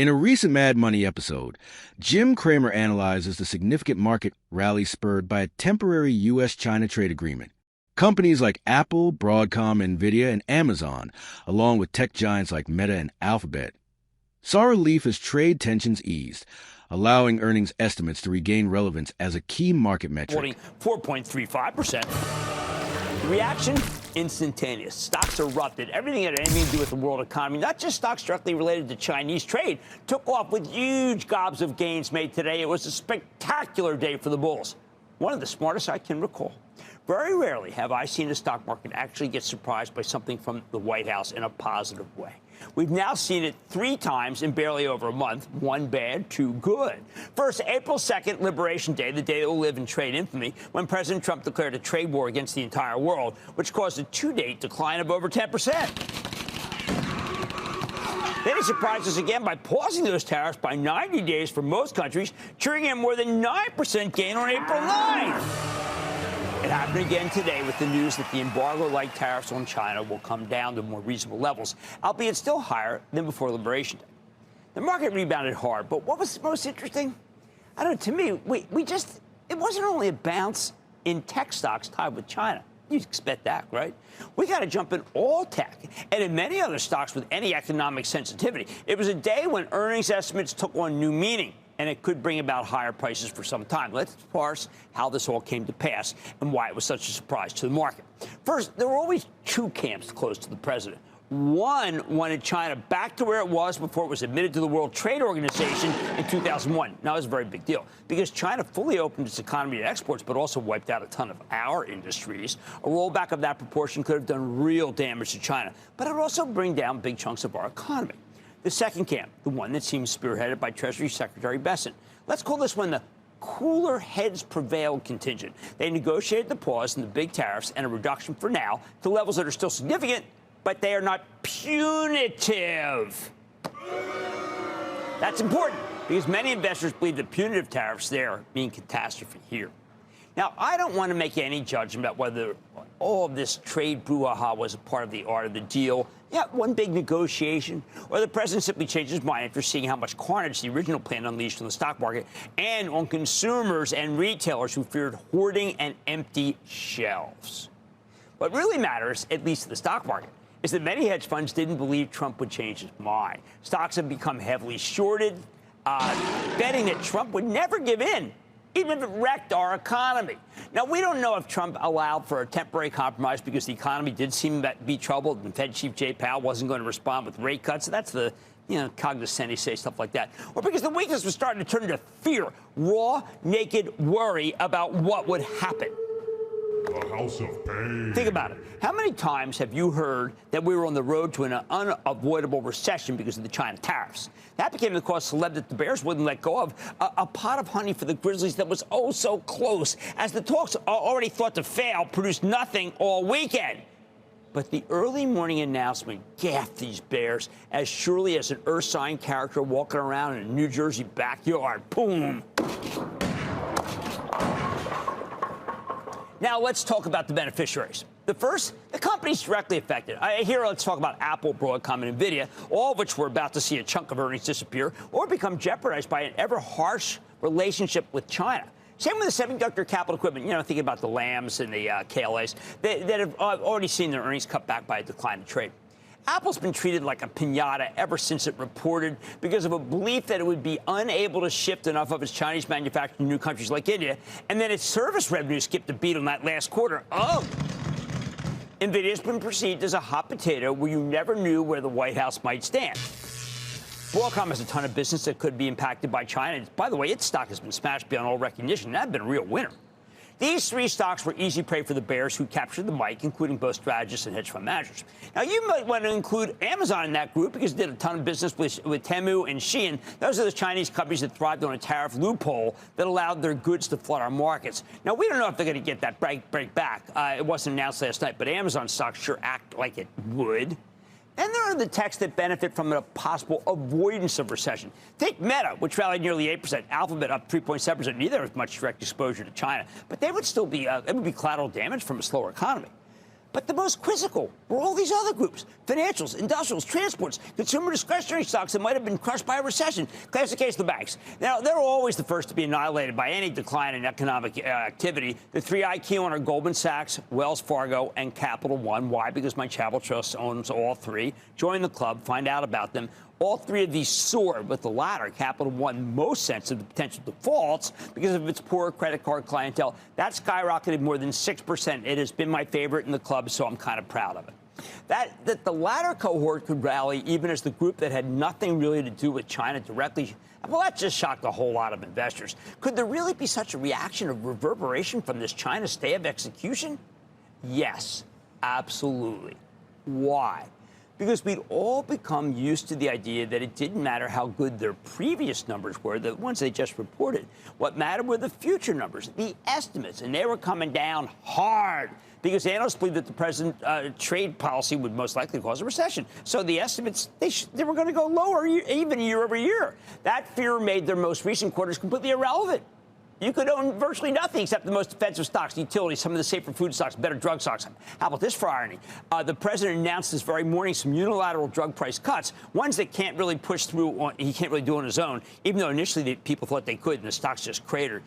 In a recent Mad Money episode, Jim Cramer analyzes the significant market rally spurred by a temporary U.S. China trade agreement. Companies like Apple, Broadcom, Nvidia, and Amazon, along with tech giants like Meta and Alphabet, saw relief as trade tensions eased, allowing earnings estimates to regain relevance as a key market metric. 4.35%. Reaction? Instantaneous. Stocks erupted. Everything that had anything to do with the world economy, not just stocks directly related to Chinese trade, took off with huge gobs of gains made today. It was a spectacular day for the bulls. One of the smartest I can recall. Very rarely have I seen the stock market actually get surprised by something from the White House in a positive way. We've now seen it 3 times in barely over a month. 1 bad, 2 good. First, April 2nd, Liberation Day, the day that will live in trade infamy, when President Trump declared a trade war against the entire world, which caused a to-date decline of over 10%. Then he surprised us again by pausing those tariffs by 90 days for most countries, triggering a more than 9% gain on April 9th. It happened again today with the news that the embargo-like tariffs on China will come down to more reasonable levels, albeit still higher than before Liberation Day. The market rebounded hard, but what was most interesting? I don't know, to me, it wasn't only a bounce in tech stocks tied with China. You'd expect that, right? We got to jump in all tech and in many other stocks with any economic sensitivity. It was a day when earnings estimates took on new meaning, and it could bring about higher prices for some time. Let's parse how this all came to pass and why it was such a surprise to the market. First, there were always 2 camps close to the president. One wanted China back to where it was before it was admitted to the World Trade Organization in 2001. Now, it was a very big deal because China fully opened its economy to exports, but also wiped out a ton of our industries. A rollback of that proportion could have done real damage to China, but it would also bring down big chunks of our economy. The second camp, the one that seems spearheaded by Treasury Secretary Bessent. Let's call this one the cooler heads prevailed contingent. They negotiated the pause in the big tariffs and a reduction for now to levels that are still significant, but they are not punitive. That's important because many investors believe that punitive tariffs there mean catastrophe here. Now, I don't want to make any judgment about whether all of this trade brouhaha was a part of the art of the deal. Yeah, one big negotiation, or the president simply changed his mind after seeing how much carnage the original plan unleashed on the stock market and on consumers and retailers who feared hoarding and empty shelves. What really matters, at least to the stock market, is that many hedge funds didn't believe Trump would change his mind. Stocks have become heavily shorted, betting that Trump would never give in, even if it wrecked our economy. Now, we don't know if Trump allowed for a temporary compromise because the economy did seem to be troubled and Fed Chief Jay Powell wasn't going to respond with rate cuts. So that's the, cognoscenti say stuff like that. Or because the weakness was starting to turn into fear, raw, naked worry about what would happen. The House of Pain. Think about it. How many times have you heard that we were on the road to an unavoidable recession because of the China tariffs? That became the cause celeb that the Bears wouldn't let go of, a pot of honey for the Grizzlies that was oh so close, as the talks already thought to fail produced nothing all weekend. But the early morning announcement gaffed these Bears as surely as an earth sign character walking around in a New Jersey backyard. Boom. Now, let's talk about the beneficiaries. The first, the companies directly affected. Here, let's talk about Apple, Broadcom, and Nvidia, all of which we're about to see a chunk of earnings disappear or become jeopardized by an ever-harsh relationship with China. Same with the semiconductor capital equipment, thinking about the LAMs and the KLAs that have already seen their earnings cut back by a decline in trade. Apple's been treated like a piñata ever since it reported because of a belief that it would be unable to shift enough of its Chinese manufacturing to new countries like India, and then its service revenue skipped a beat on that last quarter. Oh! NVIDIA's been perceived as a hot potato where you never knew where the White House might stand. Broadcom has a ton of business that could be impacted by China. By the way, its stock has been smashed beyond all recognition. That's been a real winner. These 3 stocks were easy prey for the bears who captured the mic, including both strategists and hedge fund managers. Now, you might want to include Amazon in that group because it did a ton of business with Temu and Shein. Those are the Chinese companies that thrived on a tariff loophole that allowed their goods to flood our markets. Now, we don't know if they're going to get that break back. It wasn't announced last night, but Amazon stocks sure act like it would. Then there are the techs that benefit from a possible avoidance of recession. Take Meta, which rallied nearly 8%, Alphabet up 3.7%. Neither has much direct exposure to China, but they would still be it would be collateral damage from a slower economy. But the most quizzical were all these other groups: financials, industrials, transports, consumer discretionary stocks that might have been crushed by a recession. Classic case of the banks. Now, they're always the first to be annihilated by any decline in economic activity. The three I key on are Goldman Sachs, Wells Fargo, and Capital One. Why? Because my travel trust owns all three. Join the club, find out about them. All three of these soared, with the latter, Capital One, most sensitive to potential defaults because of its poor credit card clientele. That skyrocketed more than 6%. It has been my favorite in the club, so I'm kind of proud of it. That the latter cohort could rally even as the group that had nothing really to do with China directly, well, that just shocked a whole lot of investors. Could there really be such a reaction of reverberation from this China stay of execution? Yes, absolutely. Why? Because we'd all become used to the idea that it didn't matter how good their previous numbers were, the ones they just reported. What mattered were the future numbers, the estimates, and they were coming down hard because analysts believed that the president's trade policy would most likely cause a recession. So the estimates, they were going to go lower even year over year. That fear made their most recent quarters completely irrelevant. You could own virtually nothing except the most defensive stocks, utilities, some of the safer food stocks, better drug stocks. How about this for irony? The president announced this very morning some unilateral drug price cuts, ones that can't really push through, he can't really do on his own, even though initially people thought they could, and the stocks just cratered.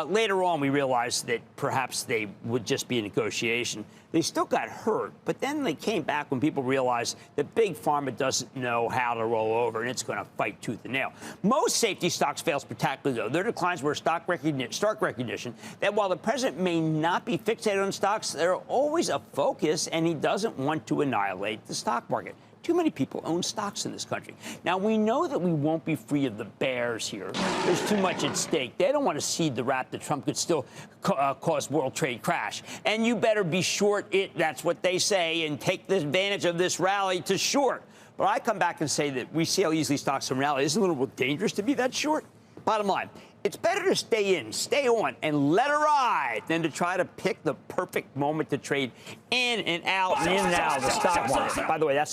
Later on, we realized that perhaps they would just be a negotiation. They still got hurt, but then they came back when people realized that Big Pharma doesn't know how to roll over, and it's going to fight tooth and nail. Most safety stocks fail spectacularly, though. Their declines were stark recognition that while the president may not be fixated on stocks, they're always a focus, and he doesn't want to annihilate the stock market. Too many people own stocks in this country. Now, we know that we won't be free of the bears here. There's too much at stake. They don't want to seed the rap that Trump could still cause world trade crash. And you better be short it, that's what they say, and take the advantage of this rally to short. But I come back and say that we see how easily stocks can rally. Isn't it a little dangerous to be that short? Bottom line, it's better to stay in, stay on, and let it ride than to try to pick the perfect moment to trade in and out of the stock market. By the way, that's